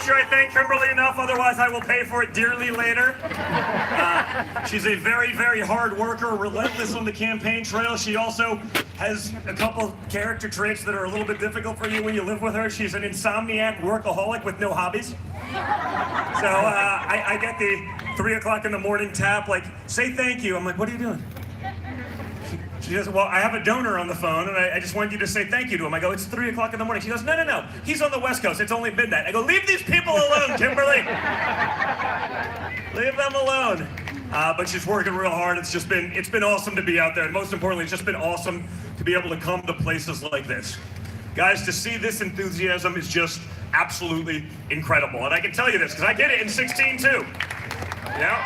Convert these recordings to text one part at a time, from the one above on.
sure I thank Kimberly enough, otherwise I will pay for it dearly later. She's a very, very hard worker, relentless on the campaign trail. She also has a couple character traits that are a little bit difficult for you when you live with her. She's an insomniac workaholic with no hobbies. So I get the 3 o'clock in the morning tap, like, say thank you. I'm like, what are you doing? She goes, well, I have a donor on the phone, and I just wanted you to say thank you to him. I go, it's 3 o'clock in the morning. She goes, no. He's on the West Coast. It's only midnight. I go, leave these people alone, Kimberly. Leave them alone. But she's working real hard. It's been awesome to be out there. And most importantly, it's just been awesome to be able to come to places like this. Guys, to see this enthusiasm is just absolutely incredible. And I can tell you this, because I did it in 16 too. Yeah,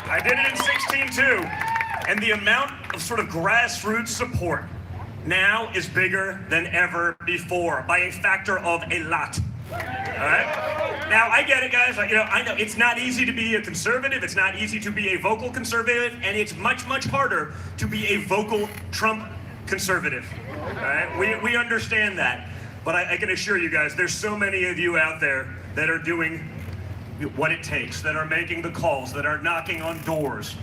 I did it in 16 too. And the amount of sort of grassroots support now is bigger than ever before by a factor of a lot. All right? Now, I get it, guys. I know it's not easy to be a conservative. It's not easy to be a vocal conservative. And it's much, much harder to be a vocal Trump conservative. All right? We understand that. But I can assure you guys, there's so many of you out there that are doing what it takes, that are making the calls, that are knocking on doors.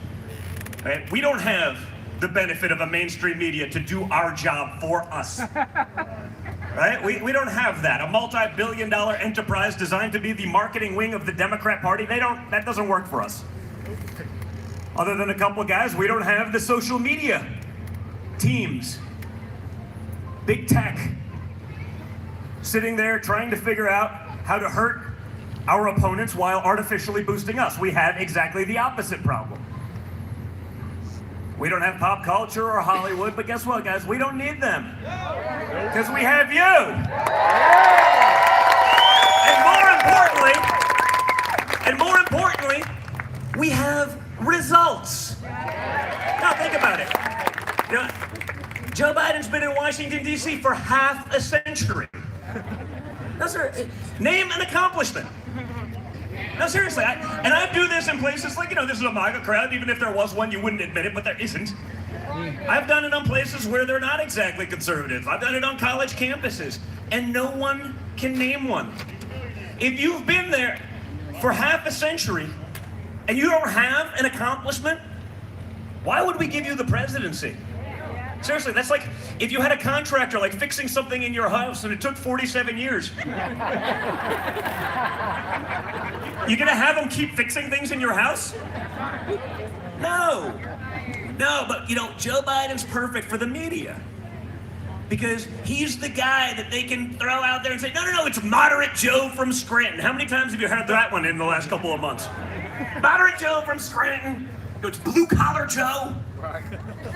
Right? We don't have the benefit of a mainstream media to do our job for us. Right? We don't have that. A multi-billion-dollar enterprise designed to be the marketing wing of the Democrat Party, that doesn't work for us. Other than a couple of guys, we don't have the social media teams. Big tech. Sitting there trying to figure out how to hurt our opponents while artificially boosting us. We have exactly the opposite problem. We don't have pop culture or Hollywood, but guess what, guys? We don't need them. Because we have you. And more importantly, we have results. Now think about it. Joe Biden's been in Washington, D.C. for half a century. Name an accomplishment. No, seriously, I do this in places like, this is a MAGA crowd. Even if there was one, you wouldn't admit it, but there isn't. I've done it on places where they're not exactly conservative. I've done it on college campuses, and no one can name one. If you've been there for half a century and you don't have an accomplishment, why would we give you the presidency? Seriously, that's like if you had a contractor like fixing something in your house and it took 47 years. You gonna have them keep fixing things in your house? No, but Joe Biden's perfect for the media. Because he's the guy that they can throw out there and say, no, it's Moderate Joe from Scranton. How many times have you heard that one in the last couple of months? Moderate Joe from Scranton. It's Blue Collar Joe.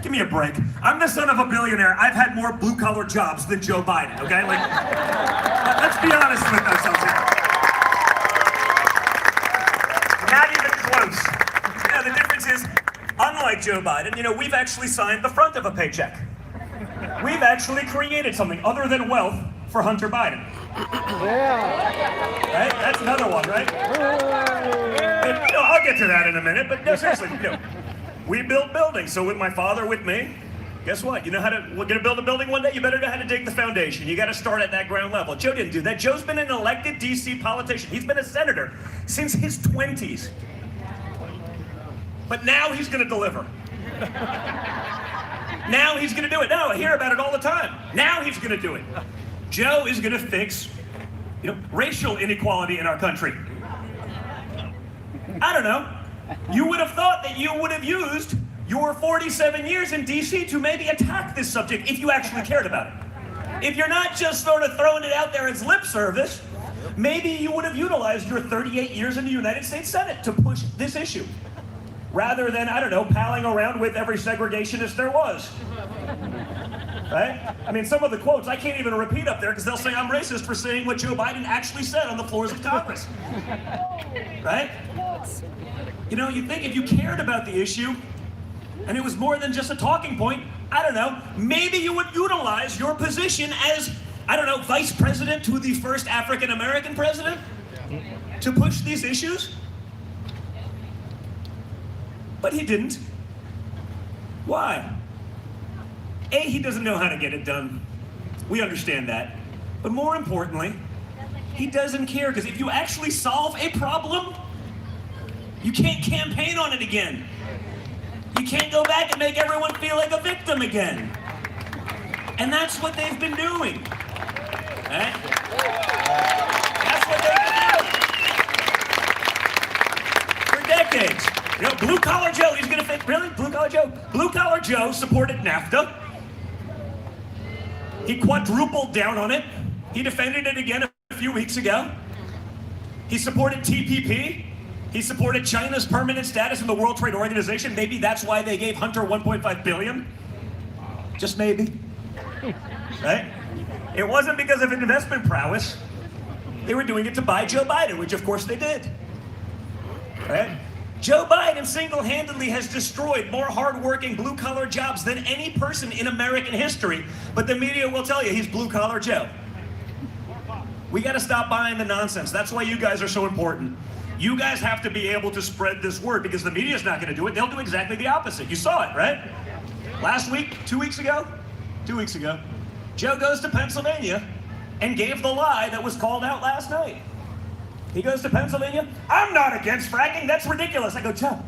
Give me a break. I'm the son of a billionaire. I've had more blue-collar jobs than Joe Biden, okay? Let's be honest with ourselves here. Not even close. The difference is, unlike Joe Biden, we've actually signed the front of a paycheck. We've actually created something other than wealth for Hunter Biden. Right? That's another one, right? I'll get to that in a minute, but no, seriously, we build buildings. So with my father, with me, guess what? We're gonna build a building one day, you better know how to dig the foundation. You gotta start at that ground level. Joe didn't do that. Joe's been an elected DC politician. He's been a senator since his 20s. But now he's gonna deliver. Now he's gonna do it. No, I hear about it all the time. Now he's gonna do it. Joe is gonna fix, racial inequality in our country. I don't know. You would have thought that you would have used your 47 years in DC to maybe attack this subject if you actually cared about it. If you're not just sort of throwing it out there as lip service, maybe you would have utilized your 38 years in the United States Senate to push this issue, rather than, palling around with every segregationist there was. Right? Some of the quotes I can't even repeat up there because they'll say I'm racist for saying what Joe Biden actually said on the floors of Congress. Right? You'd think if you cared about the issue and it was more than just a talking point, maybe you would utilize your position as, vice president to the first African American president to push these issues. But he didn't. Why? He doesn't know how to get it done. We understand that. But more importantly, He doesn't care, because if you actually solve a problem, you can't campaign on it again. You can't go back and make everyone feel like a victim again. And that's what they've been doing. Right? That's what they've been doing. For decades. You know, Blue Collar Joe, he's gonna think, really? Blue Collar Joe? Blue Collar Joe supported NAFTA. He quadrupled down on it. He defended it again a few weeks ago. He supported TPP. He supported China's permanent status in the World Trade Organization. Maybe that's why they gave Hunter $1.5 billion. Just maybe. Right? It wasn't because of investment prowess. They were doing it to buy Joe Biden, which of course they did. Right? Joe Biden single-handedly has destroyed more hard-working blue-collar jobs than any person in American history, but the media will tell you he's blue-collar Joe. We got to stop buying the nonsense. That's why you guys are so important. You guys have to be able to spread this word, because the media's not going to do it. They'll do exactly the opposite. You saw it, right? Last week, 2 weeks ago, Joe goes to Pennsylvania and gave the lie that was called out last night. He goes to Pennsylvania. I'm not against fracking. That's ridiculous. I go, Joe,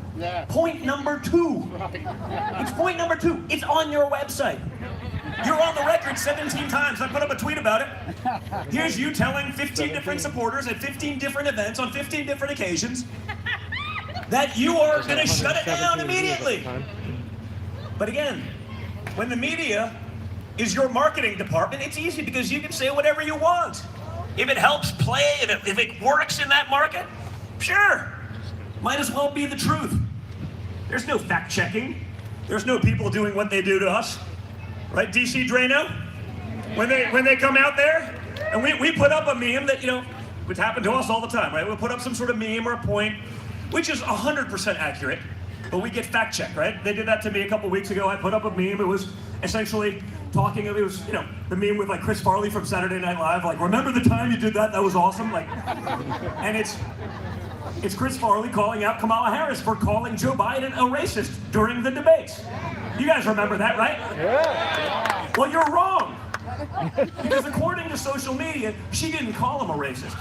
point number 2. It's point number 2. It's on your website. You're on the record 17 times. I put up a tweet about it. Here's you telling 15 different supporters at 15 different events on 15 different occasions that you are going to shut it down immediately. But again, when the media is your marketing department, it's easy because you can say whatever you want. If it helps play, if it works in that market, sure. Might as well be the truth. There's no fact checking. There's no people doing what they do to us. Right, DC Drano? When they come out there, and we put up a meme that, you know, which happened to us all the time, right? We'll put up some sort of meme or a point, which is 100% accurate, but we get fact checked, right? They did that to me a couple weeks ago. I put up a meme. It was essentially talking, it was, you know, the meme with like Chris Farley from Saturday Night Live, like, remember the time you did that? That was awesome. Like, and it's Chris Farley calling out Kamala Harris for calling Joe Biden a racist during the debates. You guys remember that, right? Yeah. Well, you're wrong. Because according to social media, she didn't call him a racist.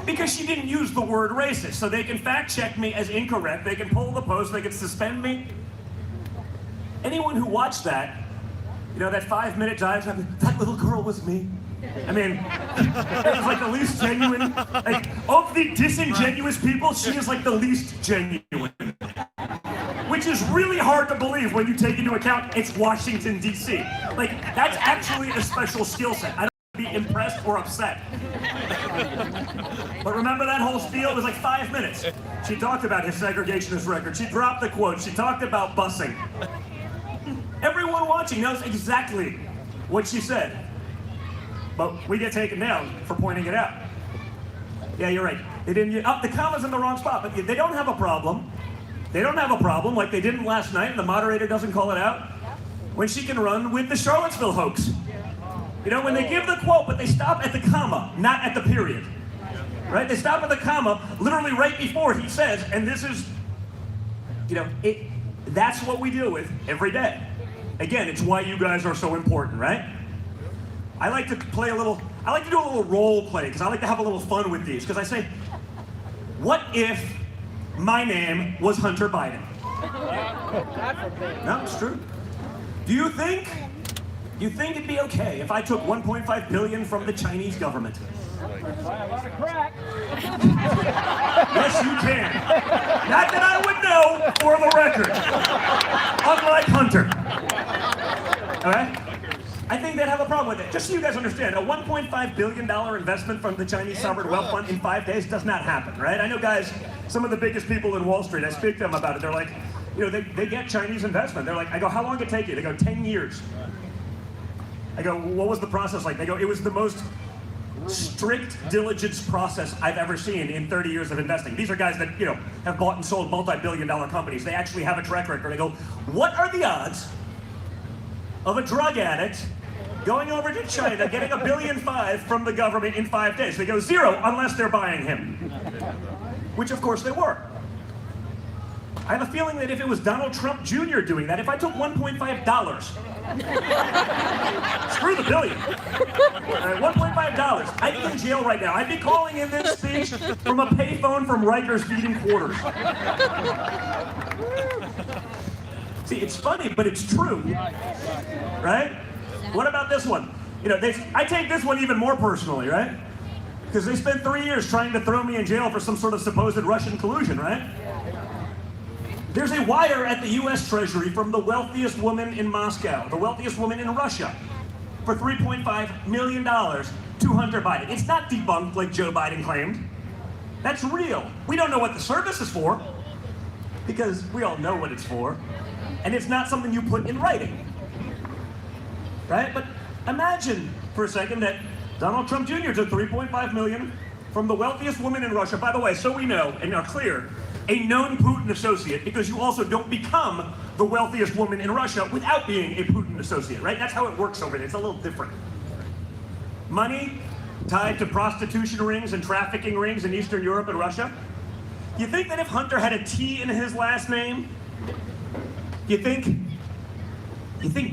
Because she didn't use the word racist. So they can fact check me as incorrect, they can pull the post, they can suspend me. Anyone who watched that, you know, that 5-minute dive, that little girl was me. I mean, it was like the least genuine, like, of the disingenuous people, she is like the least genuine. Which is really hard to believe when you take into account it's Washington, D.C. Like, that's actually a special skill set. I don't be impressed or upset. But remember that whole spiel? It was like 5 minutes. She talked about his segregationist record. She dropped the quote. She talked about busing. Everyone watching knows exactly what she said. But we get taken down for pointing it out. Yeah, you're right. They didn't. The comma's in the wrong spot, but they don't have a problem. They don't have a problem, like they didn't last night, and the moderator doesn't call it out, when she can run with the Charlottesville hoax. You know, when they give the quote, but they stop at the comma, not at the period. Right? They stop at the comma, literally right before he says, and this is, you know, that's what we deal with every day. Again, it's why you guys are so important, right? I like to do a little role play, because I like to have a little fun with these, because I say, what if my name was Hunter Biden? No, it's true. Do you think it'd be okay if I took 1.5 billion from the Chinese government? Buy a lot of crack. Yes, you can. Not that I would know, for the record. Unlike Hunter. All right? I think they'd have a problem with it. Just so you guys understand, a $1.5 billion investment from the Chinese sovereign wealth fund in 5 days does not happen, right? I know guys, some of the biggest people in Wall Street, I speak to them about it. They're like, you know, they get Chinese investment. They're like, I go, how long did it take you? They go, 10 years. I go, what was the process like? They go, it was the most strict diligence process I've ever seen in 30 years of investing. These are guys that, you know, have bought and sold multi-billion-dollar companies. They actually have a track record. I go, what are the odds of a drug addict going over to China, getting $1.5 billion from the government in 5 days? They go 0 unless they're buying him. Which of course they were. I have a feeling that if it was Donald Trump Jr. doing that, if I took $1.5, screw the billion, $1.5, I'd be in jail right now. I'd be calling in this speech from a payphone from Rikers feeding quarters. See, it's funny, but it's true, right? What about this one? You know, I take this one even more personally, right? Because they spent 3 years trying to throw me in jail for some sort of supposed Russian collusion, right? There's a wire at the US Treasury from the wealthiest woman in Moscow, the wealthiest woman in Russia, for $3.5 million to Hunter Biden. It's not debunked like Joe Biden claimed. That's real. We don't know what the service is for, because we all know what it's for. And it's not something you put in writing, right? But imagine for a second that Donald Trump Jr. took $3.5 million from the wealthiest woman in Russia. By the way, so we know and are clear, a known Putin associate, because you also don't become the wealthiest woman in Russia without being a Putin associate, right? That's how it works over there. It's a little different. Money tied to prostitution rings and trafficking rings in Eastern Europe and Russia. You think that if Hunter had a T in his last name, you think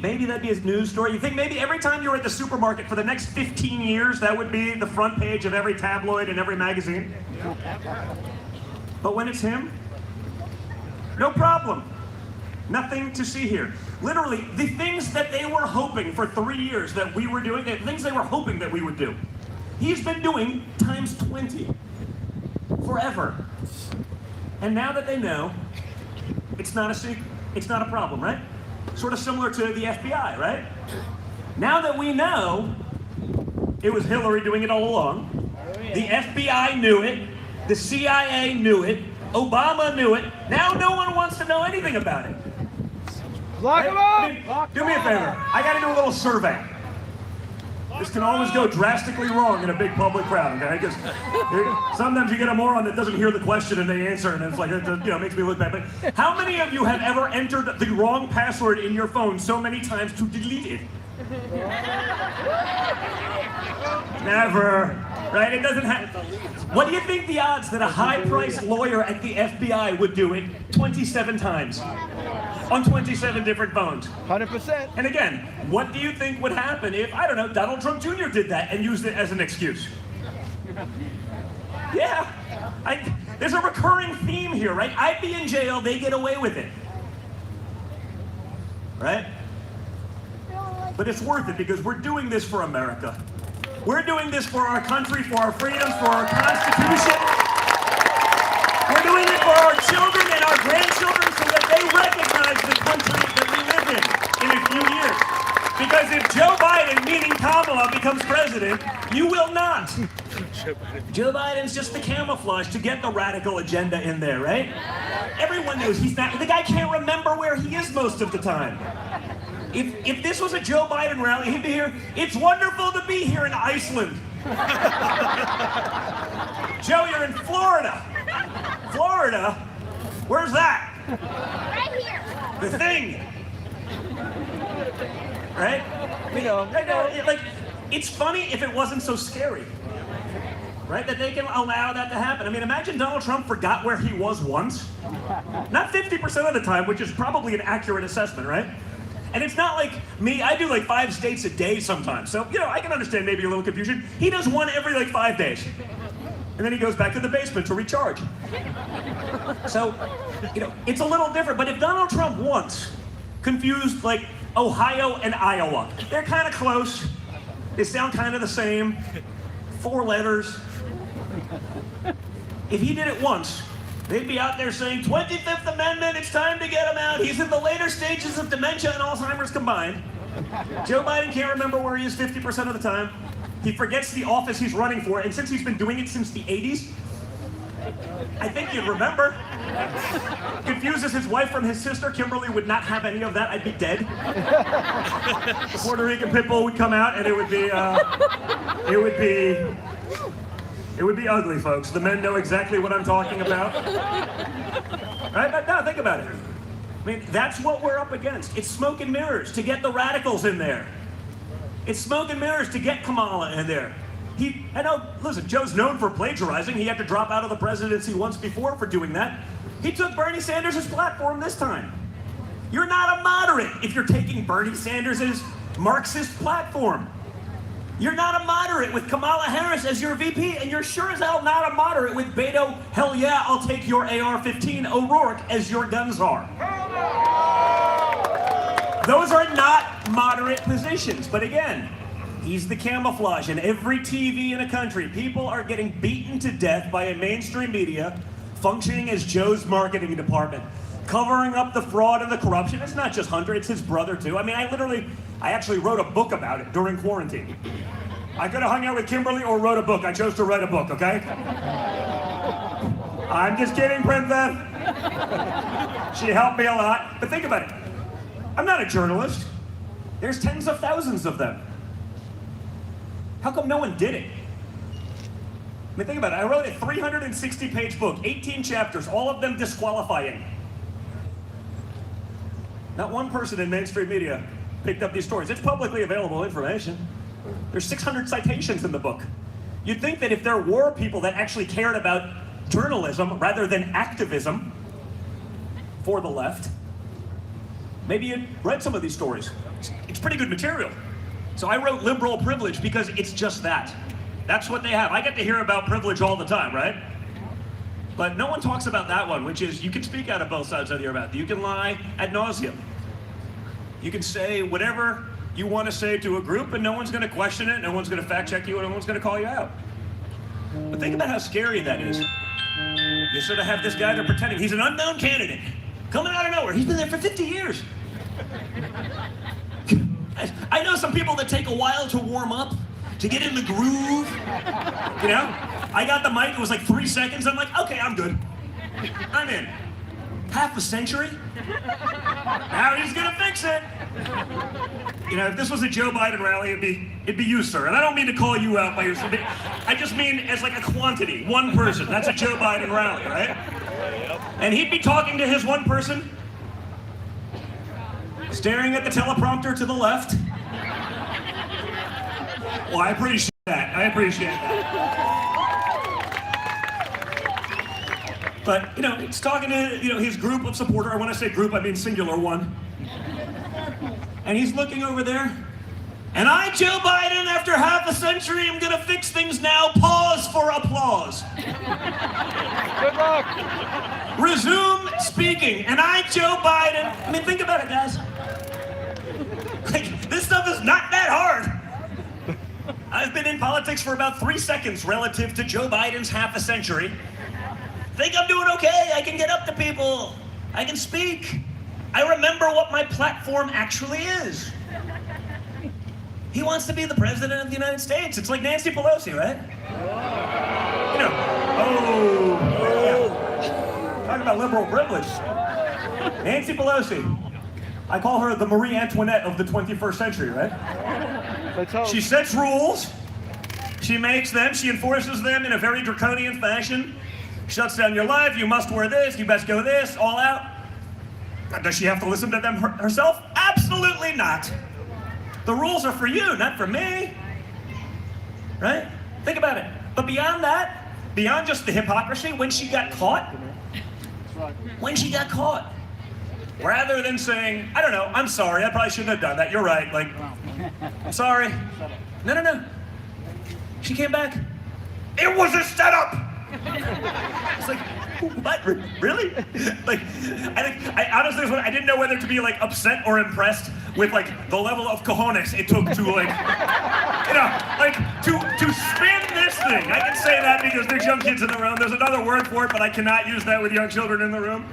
maybe that'd be his news story? You think maybe every time you were at the supermarket for the next 15 years, that would be the front page of every tabloid and every magazine? But when it's him, no problem. Nothing to see here. Literally, the things that they were hoping for 3 years that we were doing, the things they were hoping that we would do, he's been doing times 20 forever. And now that they know, it's not a secret, it's not a problem, right? Sort of similar to the FBI, right? Now that we know it was Hillary doing it all along, the FBI knew it, the CIA knew it, Obama knew it, now no one wants to know anything about it. Lock him up! Do me a favor, I gotta do a little survey. This can always go drastically wrong in a big public crowd, okay? Because sometimes you get a moron that doesn't hear the question and they answer, and it's like, makes me look bad. But how many of you have ever entered the wrong password in your phone so many times to delete it? Never, right? It doesn't happen. What do you think the odds that a high-priced lawyer at the FBI would do it 27 times on 27 different phones? 100%. And again, what do you think would happen if, I don't know, Donald Trump Jr. did that and used it as an excuse? Yeah, there's a recurring theme here, right? I'd be in jail, they get away with it, right? But it's worth it because we're doing this for America. We're doing this for our country, for our freedoms, for our Constitution. We're doing it for our children and our grandchildren so that they recognize the country that we live in a few years. Because if Joe Biden, meaning Kamala, becomes president, you will not. Joe Biden's just the camouflage to get the radical agenda in there, right? Everyone knows he's not. The guy can't remember where he is most of the time. If this was a Joe Biden rally, he'd be here. It's wonderful to be here in Iceland. Joe, you're in Florida. Florida? Where's that? Right here. The thing. Right? Like, it's funny if it wasn't so scary. Right? That they can allow that to happen. I mean, imagine Donald Trump forgot where he was once. Not 50% of the time, which is probably an accurate assessment, right? And it's not like me, I do like 5 states a day sometimes. So, I can understand maybe a little confusion. He does one every like 5 days. And then he goes back to the basement to recharge. So, it's a little different. But if Donald Trump once confused like Ohio and Iowa, they're kind of close. They sound kind of the same. 4 letters. If he did it once, they'd be out there saying, 25th Amendment, it's time to get him out. He's in the later stages of dementia and Alzheimer's combined. Joe Biden can't remember where he is 50% of the time. He forgets the office he's running for, and since he's been doing it since the 80s, I think you'd remember. Confuses his wife from his sister. Kimberly would not have any of that. I'd be dead. The Puerto Rican pit bull would come out, and it would be ugly, folks. The men know exactly what I'm talking about. Right? But no, think about it. I mean, that's what we're up against. It's smoke and mirrors to get the radicals in there. It's smoke and mirrors to get Kamala in there. Listen, Joe's known for plagiarizing. He had to drop out of the presidency once before for doing that. He took Bernie Sanders' platform this time. You're not a moderate if you're taking Bernie Sanders' Marxist platform. You're not a moderate with Kamala Harris as your VP, and you're sure as hell not a moderate with Beto, hell yeah, I'll take your AR-15 O'Rourke as your gun czar. Those are not moderate positions, but again, he's the camouflage. In every TV in a country, people are getting beaten to death by a mainstream media functioning as Joe's marketing department, covering up the fraud and the corruption. It's not just Hunter, it's his brother too. I mean, I actually wrote a book about it during quarantine. I could have hung out with Kimberly or wrote a book. I chose to write a book, okay? I'm just kidding, Princess. She helped me a lot. But think about it. I'm not a journalist. There's tens of thousands of them. How come no one did it? I mean, think about it. I wrote a 360-page book, 18 chapters, all of them disqualifying. Not one person in mainstream media picked up these stories. It's publicly available information. There's 600 citations in the book. You'd think that if there were people that actually cared about journalism rather than activism for the left, maybe you'd read some of these stories. It's pretty good material. So I wrote Liberal Privilege because it's just that. That's what they have. I get to hear about privilege all the time, right? But no one talks about that one, which is you can speak out of both sides of your mouth. You can lie ad nauseum. You can say whatever you want to say to a group and no one's going to question it, no one's going to fact check you, and no one's going to call you out. But think about how scary that is. You sort of have this guy there pretending he's an unknown candidate, coming out of nowhere. He's been there for 50 years. I know some people that take a while to warm up, to get in the groove. You know? I got the mic, it was like 3 seconds. I'm like, okay, I'm good. I'm in. Half a century? Now he's gonna fix it. You know, if this was a Joe Biden rally, it'd be you, sir. And I don't mean to call you out by yourself. I just mean as like a quantity, one person. That's a Joe Biden rally, right? And he'd be talking to his one person, staring at the teleprompter to the left. Well, I appreciate that. I appreciate that. But, you know, it's talking to, you know, his group of supporters. When I say group, I mean singular one. And he's looking over there. And I, Joe Biden, after half a century, am gonna fix things now. Pause for applause. Good luck. Resume speaking. And I, Joe Biden. I mean, think about it, guys. Like, this stuff is not that hard. I've been in politics for about 3 seconds relative to Joe Biden's half a century. Think I'm doing okay. I can get up to people. I can speak. I remember what my platform actually is. He wants to be the president of the United States. It's like Nancy Pelosi, right? You know, yeah. Talking about liberal privilege. Nancy Pelosi. I call her the Marie Antoinette of the 21st century, right? She sets rules. She makes them. She enforces them in a very draconian fashion. Shuts down your life. You must wear this. You best go this. All out. Does she have to listen to them herself? Absolutely not. The rules are for you, not for me. Right? Think about it. But beyond that, beyond just the hypocrisy, when she got caught, rather than saying, I don't know, I'm sorry, I probably shouldn't have done that. You're right. Like, I'm sorry. No. She came back. It was a setup. It's like, what? Really? Like, I honestly, I didn't know whether to be like upset or impressed with like the level of cojones it took to like, you know, like to spin this thing. I can say that because there's young kids in the room. There's another word for it, but I cannot use that with young children in the room.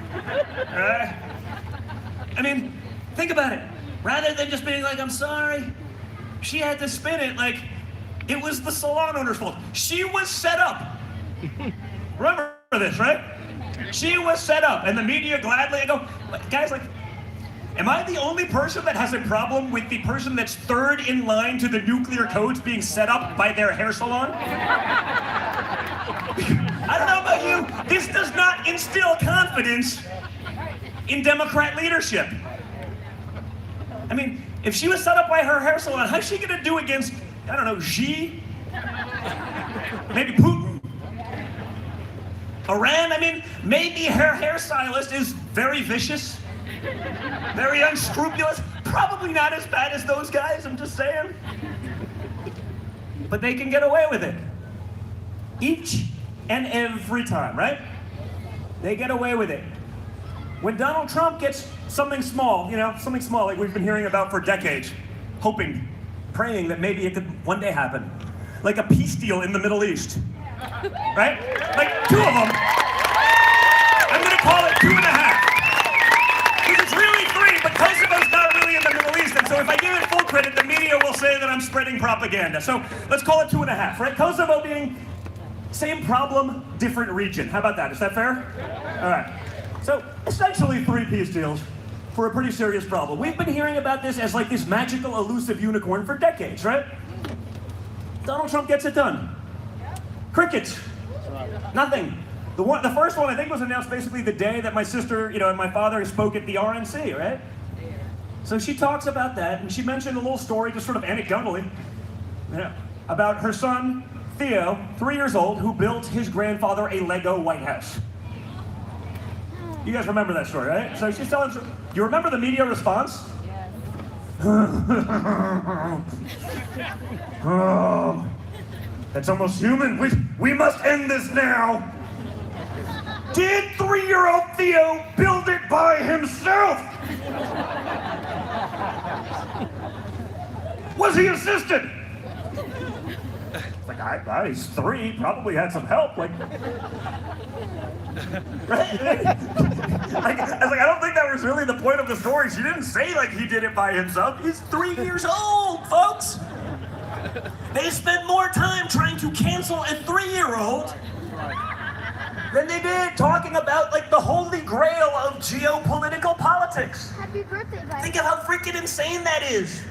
I mean, think about it. Rather than just being like, I'm sorry, she had to spin it like it was the salon owner's fault. She was set up. Remember this, right? She was set up, and the media gladly, I go, guys, like, am I the only person that has a problem with the person that's third in line to the nuclear codes being set up by their hair salon? I don't know about you, this does not instill confidence in Democrat leadership. I mean, if she was set up by her hair salon, how's she gonna do against, I don't know, Xi? Maybe Putin? Iran, I mean, maybe her hairstylist is very vicious, very unscrupulous. Probably not as bad as those guys, I'm just saying. But they can get away with it. Each and every time, right? They get away with it. When Donald Trump gets something small, something small like we've been hearing about for decades, hoping, praying that maybe it could one day happen. Like a peace deal in the Middle East, right? Like 2 of them. I'm gonna call it 2.5. Because it's really 3, but Kosovo's not really in the Middle East, and so if I give it full credit, the media will say that I'm spreading propaganda. So let's call it 2.5, right? Kosovo being same problem, different region. How about that? Is that fair? All right. So essentially 3 peace deals for a pretty serious problem. We've been hearing about this as like this magical, elusive unicorn for decades, right? Donald Trump gets it done. Crickets. Nothing. The first one I think was announced basically the day that my sister, and my father spoke at the RNC, right? So she talks about that, and she mentioned a little story, just sort of anecdotally, about her son, Theo, 3 years old, who built his grandfather a Lego White House. You guys remember that story, right? So she's telling, you remember the media response? Oh, that's almost human. We must end this now. Did 3-year-old Theo build it by himself? Was he assisted? It's like, he's 3, probably had some help. Right? I don't think that was really the point of the story. She didn't say like he did it by himself. He's 3 years old, folks. They spent more time trying to cancel a 3-year-old than they did talking about like the holy grail of geopolitical politics. Happy birthday, buddy. Think of how freaking insane that is.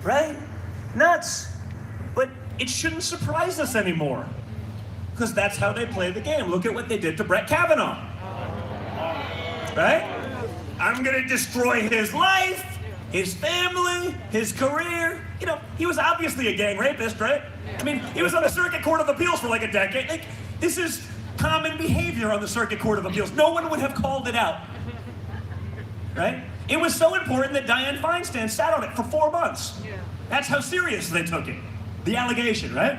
Right? Nuts. But it shouldn't surprise us anymore. Because that's how they play the game. Look at what they did to Brett Kavanaugh. Right? I'm gonna destroy his life, his family, his career. He was obviously a gang rapist, right? I mean, he was on the Circuit Court of Appeals for like a decade. Like, this is common behavior on the Circuit Court of Appeals. No one would have called it out. Right? It was so important that Dianne Feinstein sat on it for 4 months. That's how serious they took it. The allegation, right?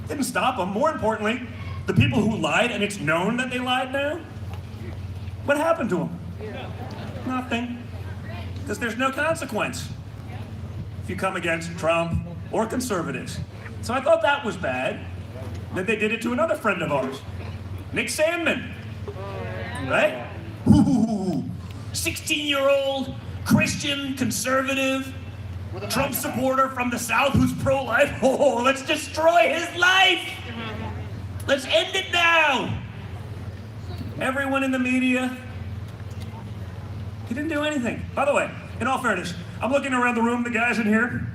Didn't stop them. More importantly, the people who lied, and it's known that they lied now, what happened to them? Nothing. Because there's no consequence if you come against Trump or conservatives. So I thought that was bad. Then they did it to another friend of ours, Nick Sandman. Right? 16-year-old Christian conservative Trump supporter from the South who's pro-life. Oh, let's destroy his life. Let's end it now. Everyone in the media, he didn't do anything. By the way, in all fairness, I'm looking around the room, the guys in here.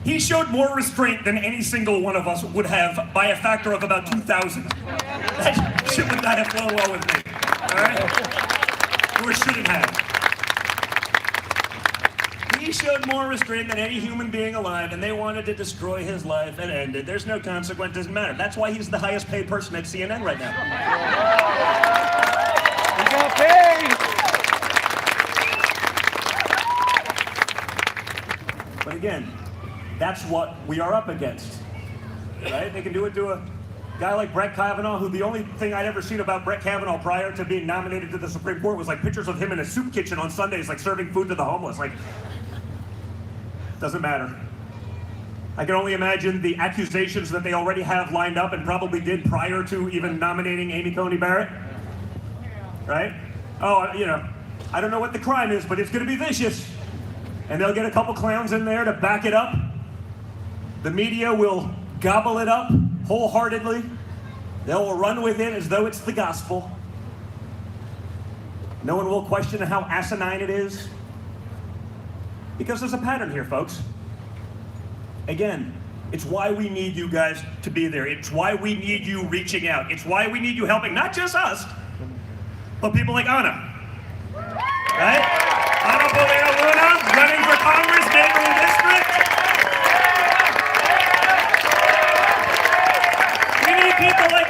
He showed more restraint than any single one of us would have by a factor of about 2,000. That shit would not have flown well with me. All right? Or shouldn't have. He showed more restraint than any human being alive, and they wanted to destroy his life and end it. There's no consequence, doesn't matter. That's why he's the highest paid person at CNN right now. He got paid. But again, that's what we are up against, right? They can do it to a guy like Brett Kavanaugh, who the only thing I'd ever seen about Brett Kavanaugh prior to being nominated to the Supreme Court was like pictures of him in a soup kitchen on Sundays, like serving food to the homeless. Like, doesn't matter. I can only imagine the accusations that they already have lined up and probably did prior to even nominating Amy Coney Barrett. Right? Oh, I don't know what the crime is, but it's going to be vicious. And they'll get a couple clowns in there to back it up. The media will gobble it up wholeheartedly. They'll run with it as though it's the gospel. No one will question how asinine it is. Because there's a pattern here, folks. Again, it's why we need you guys to be there. It's why we need you reaching out. It's why we need you helping, not just us, but people like Anna. Right? Anna Bolena-Luna, running for Congress, neighboring district. We need people like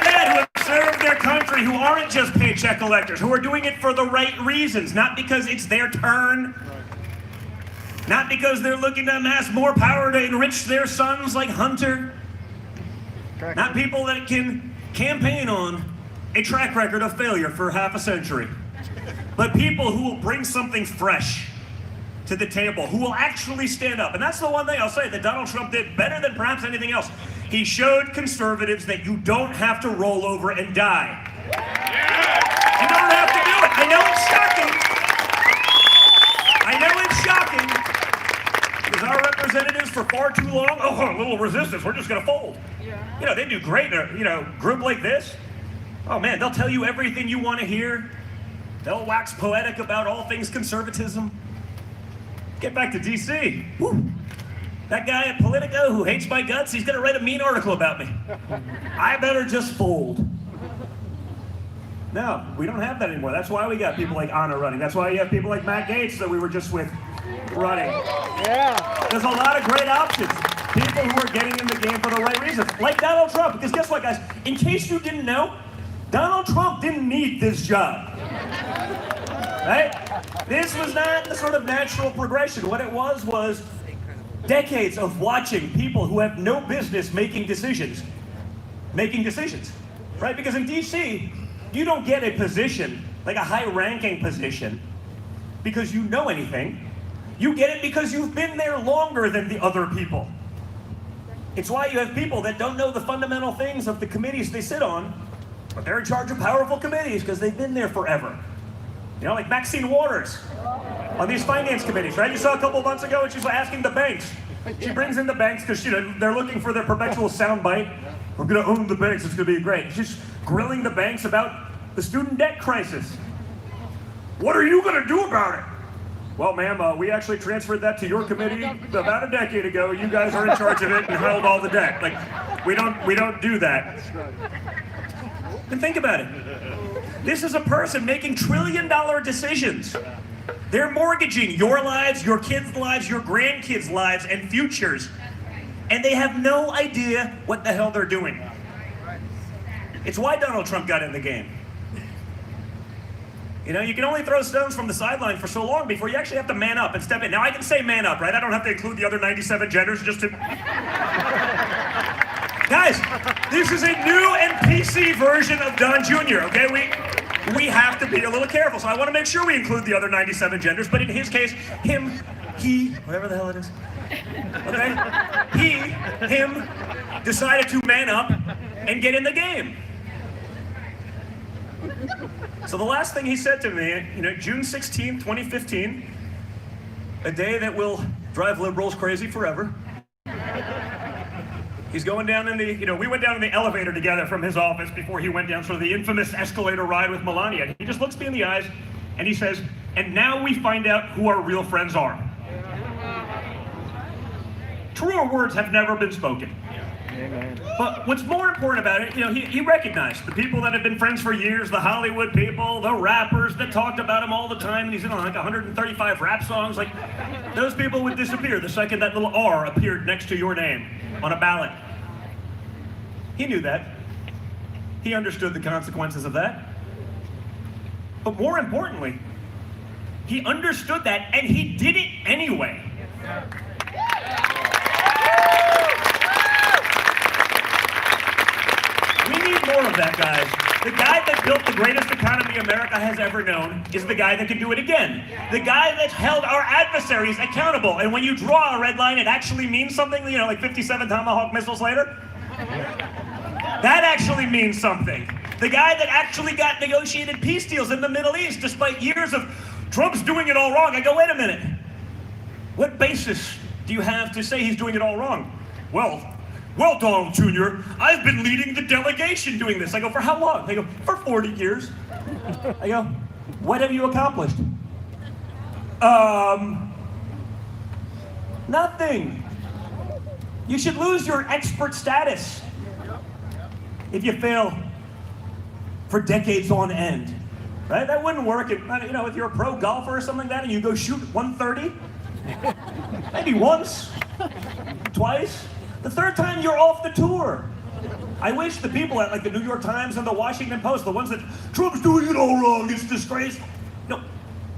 paycheck collectors who are doing it for the right reasons, not because it's their turn, not because they're looking to amass more power to enrich their sons like Hunter, not people that can campaign on a track record of failure for half a century, but people who will bring something fresh to the table, who will actually stand up. And that's the one thing I'll say that Donald Trump did better than perhaps anything else. He showed conservatives that you don't have to roll over and die. You don't have to do it. I know it's shocking. Because our representatives for far too long, a little resistance, we're just going to fold. You know, they do great in a group like this. Oh man, they'll tell you everything you want to hear. They'll wax poetic about all things conservatism. Get back to DC. Woo. That guy at Politico who hates my guts, he's gonna write a mean article about me. I better just fold. No, we don't have that anymore. That's why we got people like Anna running. That's why you have people like Matt Gaetz that we were just with running. Yeah. There's a lot of great options. People who are getting in the game for the right reasons. Like Donald Trump. Because guess what, guys? In case you didn't know, Donald Trump didn't need this job. Right? This was not the sort of natural progression. What it was decades of watching people who have no business making decisions. Right? Because in DC, you don't get a position, like a high-ranking position, because you know anything. You get it because you've been there longer than the other people. It's why you have people that don't know the fundamental things of the committees they sit on, but they're in charge of powerful committees because they've been there forever. You know, like Maxine Waters on these finance committees, right? You saw a couple months ago and she's asking the banks. She brings in the banks because they're looking for their perpetual soundbite. We're going to own the banks, it's going to be great. She's grilling the banks about the student debt crisis. What are you going to do about it? Well, ma'am, we actually transferred that to your committee about a decade ago. You guys are in charge of it and held all the debt. Like, we don't do that. And think about it. This is a person making trillion-dollar decisions. They're mortgaging your lives, your kids' lives, your grandkids' lives, and futures. And they have no idea what the hell they're doing. It's why Donald Trump got in the game. You know, you can only throw stones from the sideline for so long before you actually have to man up and step in. Now, I can say man up, right? I don't have to include the other 97 genders just to... Guys, this is a new and PC version of Don Jr., okay? We have to be a little careful, so I want to make sure we include the other 97 genders, but in his case, him, he, whatever the hell it is, okay? Him decided to man up and get in the game. So the last thing he said to me, you know, June 16, 2015, a day that will drive liberals crazy forever. He's going down in the, we went down in the elevator together from his office before he went down sort of the infamous escalator ride with Melania. He just looks me in the eyes and he says, and now we find out who our real friends are. Truer words have never been spoken. Amen. But what's more important about it, he recognized the people that have been friends for years, the Hollywood people, the rappers that talked about him all the time, and he's in like 135 rap songs. Like, those people would disappear the second that little R appeared next to your name on a ballot. He knew that. He understood the consequences of that. But more importantly, he understood that and he did it anyway. We need more of that, guys. The guy that built the greatest economy America has ever known is the guy that can do it again. The guy that held our adversaries accountable. And when you draw a red line, it actually means something, like 57 Tomahawk missiles later. That actually means something. The guy that actually got negotiated peace deals in the Middle East despite years of Trump's doing it all wrong. I go, wait a minute. What basis do you have to say he's doing it all wrong? Well, Donald Jr., I've been leading the delegation doing this. I go, for how long? They go, for 40 years. I go, what have you accomplished? Nothing. You should lose your expert status if you fail for decades on end, right? That wouldn't work if you're a pro golfer or something like that and you go shoot 130, maybe once, twice. The third time you're off the tour. I wish the people at like the New York Times and the Washington Post, the ones that Trump's doing it all wrong, it's disgrace. No,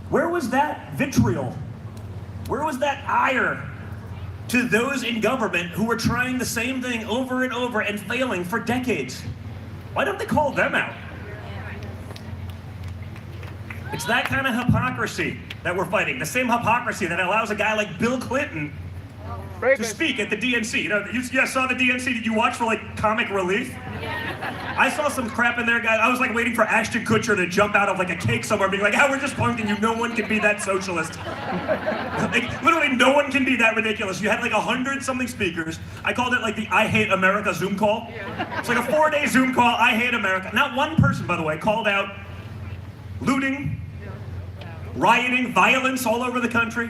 where was that vitriol? Where was that ire to those in government who were trying the same thing over and over and failing for decades? Why don't they call them out? It's that kind of hypocrisy that we're fighting. The same hypocrisy that allows a guy like Bill Clinton to speak at the DNC. You know, you guys saw the DNC. Did you watch for like comic relief? I saw some crap in there, guys. I was like waiting for Ashton Kutcher to jump out of like a cake somewhere, being like, we're just punking you. No one can be that socialist." Like, literally, no one can be that ridiculous. You had like 100-something speakers. I called it like the I Hate America Zoom call. It's like a 4-day Zoom call. I hate America. Not one person, by the way, called out looting, rioting, violence all over the country.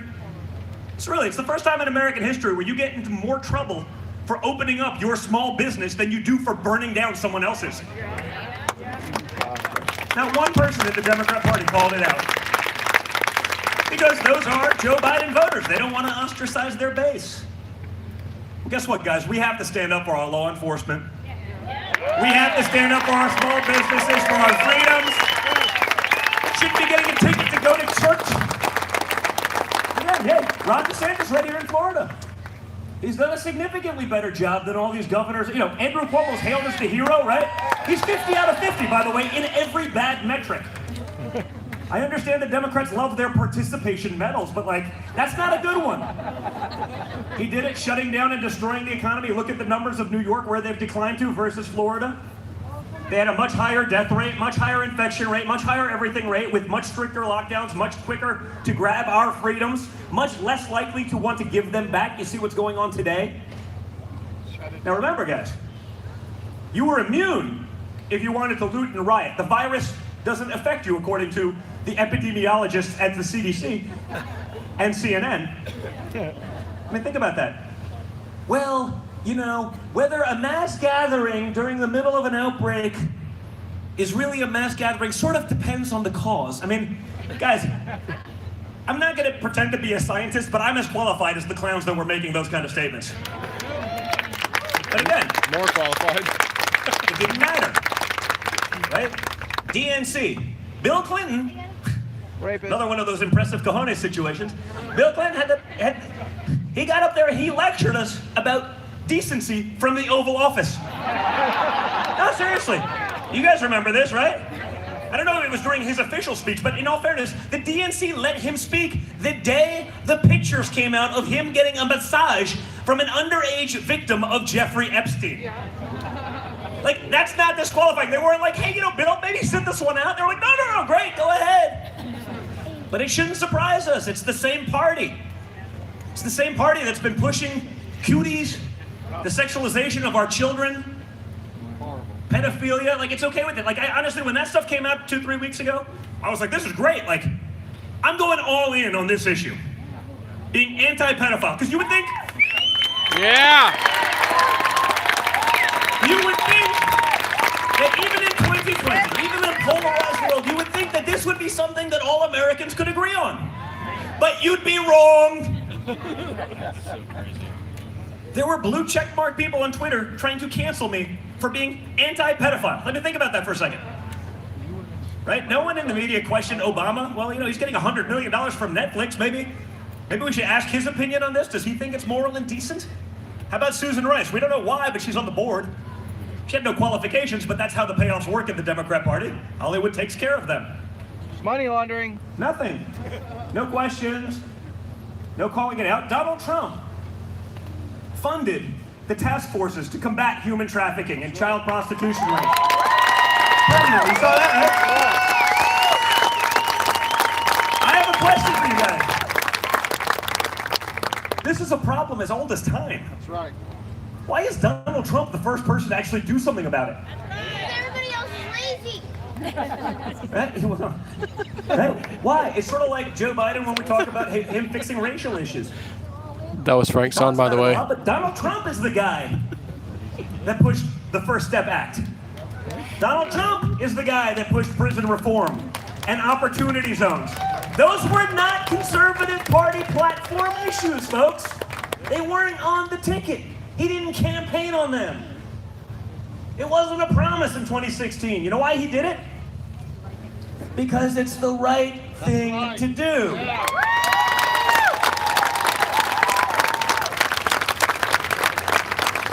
It's the first time in American history where you get into more trouble for opening up your small business than you do for burning down someone else's. Not one person in the Democrat Party called it out. Because those are Joe Biden voters. They don't want to ostracize their base. Well, guess what, guys? We have to stand up for our law enforcement. We have to stand up for our small businesses, for our freedoms. Shouldn't be getting a ticket to go to church. Hey, Ron DeSantis right here in Florida. He's done a significantly better job than all these governors. You know, Andrew Cuomo's hailed as the hero, right? He's 50 out of 50, by the way, in every bad metric. I understand the Democrats love their participation medals, but like, that's not a good one. He did it shutting down and destroying the economy. Look at the numbers of New York, where they've declined to versus Florida. They had a much higher death rate, much higher infection rate, much higher everything rate, with much stricter lockdowns, much quicker to grab our freedoms, much less likely to want to give them back. You see what's going on today? Now remember, guys, you were immune if you wanted to loot and riot. The virus doesn't affect you, according to the epidemiologists at the CDC and CNN. I mean, think about that. Well, you know, whether a mass gathering during the middle of an outbreak is really a mass gathering sort of depends on the cause. I mean, guys, I'm not going to pretend to be a scientist, but I'm as qualified as the clowns that were making those kind of statements. But again, More qualified. it didn't matter, right? DNC. Bill Clinton, another one of those impressive cojones situations. Bill Clinton he got up there and he lectured us about decency from the Oval Office. No, seriously. You guys remember this, right? I don't know if it was during his official speech, but in all fairness, the DNC let him speak the day the pictures came out of him getting a massage from an underage victim of Jeffrey Epstein. Like, that's not disqualifying. They weren't like, hey, you know, Bill, maybe sit this one out. They were like, no, great, go ahead. But it shouldn't surprise us. It's the same party. It's the same party that's been pushing cuties, the sexualization of our children, pedophilia. Like, it's okay with it. Like, I honestly, when that stuff came out 2-3 weeks ago, I was like, this is great. Like, I'm going all in on this issue. Being anti-pedophile. Because you would think... Yeah! You would think that even in 2020, even in a polarized world, you would think that this would be something that all Americans could agree on. But you'd be wrong. There were blue checkmark people on Twitter trying to cancel me for being anti-pedophile. Let me think about that for a second. Right? No one in the media questioned Obama. Well, you know, he's getting $100 million from Netflix. Maybe we should ask his opinion on this. Does he think it's moral and decent? How about Susan Rice? We don't know why, but she's on the board. She had no qualifications, but that's how the payoffs work in the Democrat Party. Hollywood takes care of them. Money laundering. Nothing. No questions. No calling it out. Donald Trump funded the task forces to combat human trafficking and child prostitution rates. You saw that, right? I have a question for you guys. This is a problem as old as time. That's right. Why is Donald Trump the first person to actually do something about it? Everybody else is lazy. Right? Why? It's sort of like Joe Biden when we talk about him fixing racial issues. That was Frank's son, by the way. But Donald Trump is the guy that pushed the First Step Act. Donald Trump is the guy that pushed prison reform and opportunity zones. Those were not conservative party platform issues, folks. They weren't on the ticket. He didn't campaign on them. It wasn't a promise in 2016. You know why he did it? Because it's the right thing to do.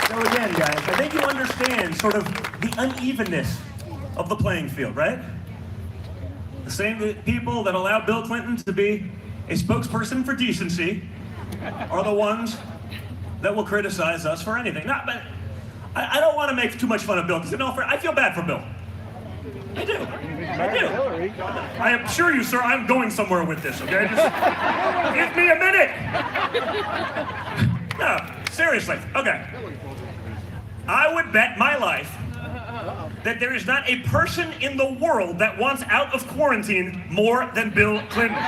So again, guys, I think you understand sort of the unevenness of the playing field, right? The same people that allow Bill Clinton to be a spokesperson for decency are the ones that will criticize us for anything. Not, but I don't want to make too much fun of Bill, because I feel bad for Bill. I do. I do. I assure you, sir, I'm going somewhere with this, okay? Just give me a minute. No, seriously. Okay. I would bet my life that there is not a person in the world that wants out of quarantine more than Bill Clinton.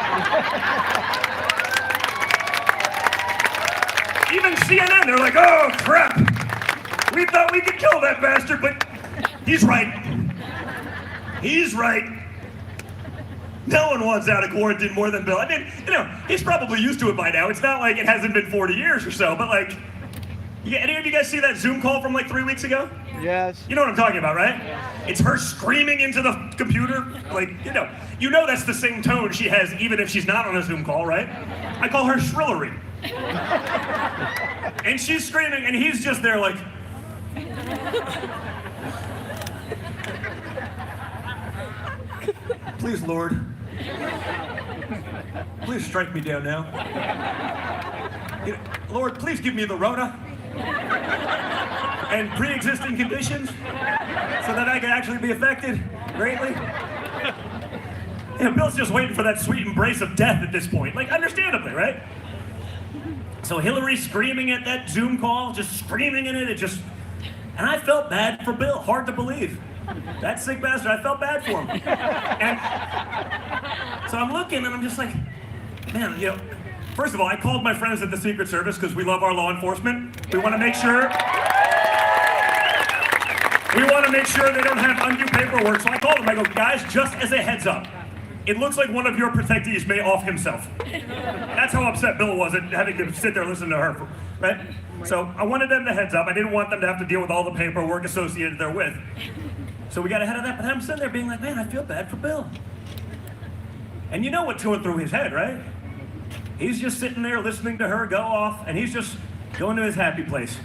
Even CNN, they're like, oh, crap. We thought we could kill that bastard, but he's right. He's right. No one wants out of quarantine more than Bill. I mean, he's probably used to it by now. It's not like it hasn't been 40 years or so, but like, any of you guys see that Zoom call from like 3 weeks ago? Yes. You know what I'm talking about, right? It's her screaming into the computer. Like, you know that's the same tone she has even if she's not on a Zoom call, right? I call her Shrillery. And she's screaming, and he's just there like... Please, Lord. Please strike me down now. Lord, please give me the Rona and pre-existing conditions so that I can actually be affected greatly. Bill's just waiting for that sweet embrace of death at this point. Like, understandably, right? So Hillary screaming at that Zoom call, just screaming in it, and I felt bad for Bill, hard to believe. That sick bastard, I felt bad for him. And so I'm looking and I'm just like, man, first of all, I called my friends at the Secret Service because we love our law enforcement. We want to make sure they don't have undue paperwork. So I called them, I go, guys, just as a heads up, it looks like one of your protectees may off himself. That's how upset Bill was at having to sit there listening to her, right? So I wanted them to heads up. I didn't want them to have to deal with all the paperwork associated therewith. So we got ahead of that, but I'm sitting there being like, man, I feel bad for Bill. And you know what's going through his head, right? He's just sitting there listening to her go off, and he's just going to his happy place.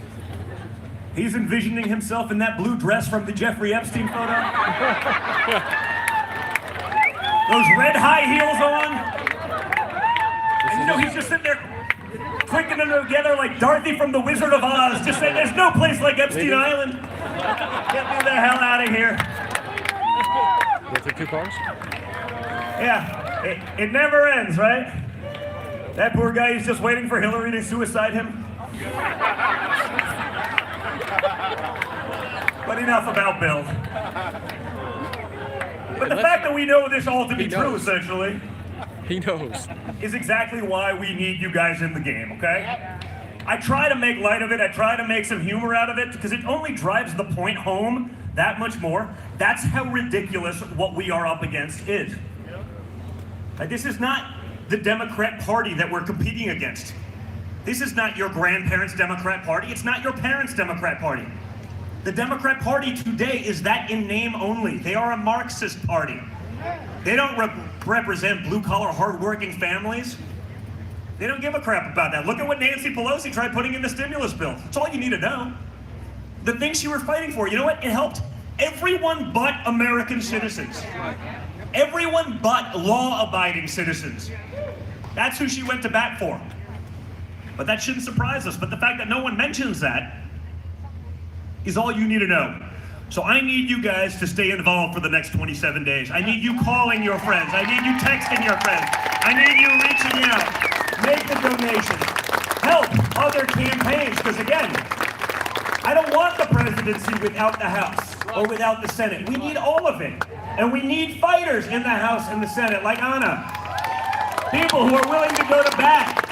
He's envisioning himself in that blue dress from the Jeffrey Epstein photo. Those red high heels on. And he's just sitting there clicking them together like Dorothy from The Wizard of Oz, just saying, there's no place like Epstein Island. Get me the hell out of here. Get the 2 cars? Yeah, it never ends, right? That poor guy, he's just waiting for Hillary to suicide him. But enough about Bill. But the fact that we know this all to be true, essentially, He knows. is exactly why we need you guys in the game, okay? I try to make light of it, I try to make some humor out of it, because it only drives the point home that much more. That's how ridiculous what we are up against is. Like, this is not the Democrat Party that we're competing against. This is not your grandparents' Democrat Party, it's not your parents' Democrat Party. The Democrat Party today is that in name only. They are a Marxist party. They don't represent blue-collar, hard-working families. They don't give a crap about that. Look at what Nancy Pelosi tried putting in the stimulus bill. That's all you need to know. The things she was fighting for, you know what? It helped everyone but American citizens. Everyone but law-abiding citizens. That's who she went to bat for. But that shouldn't surprise us. But the fact that no one mentions that is all you need to know. So I need you guys to stay involved for the next 27 days. I need you calling your friends. I need you texting your friends. I need you reaching out. Make the donations. Help other campaigns, because again, I don't want the presidency without the House or without the Senate. We need all of it. And we need fighters in the House and the Senate, like Anna. People who are willing to go to bat,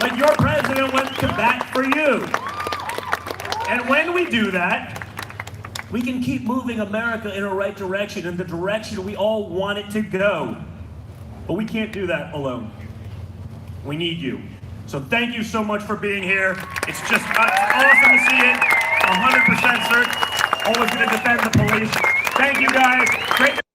like your president went to bat for you. And when we do that, we can keep moving America in a right direction, in the direction we all want it to go. But we can't do that alone. We need you. So thank you so much for being here. It's just awesome to see it. 100% certain. always going to defend the police. Thank you, guys. Great.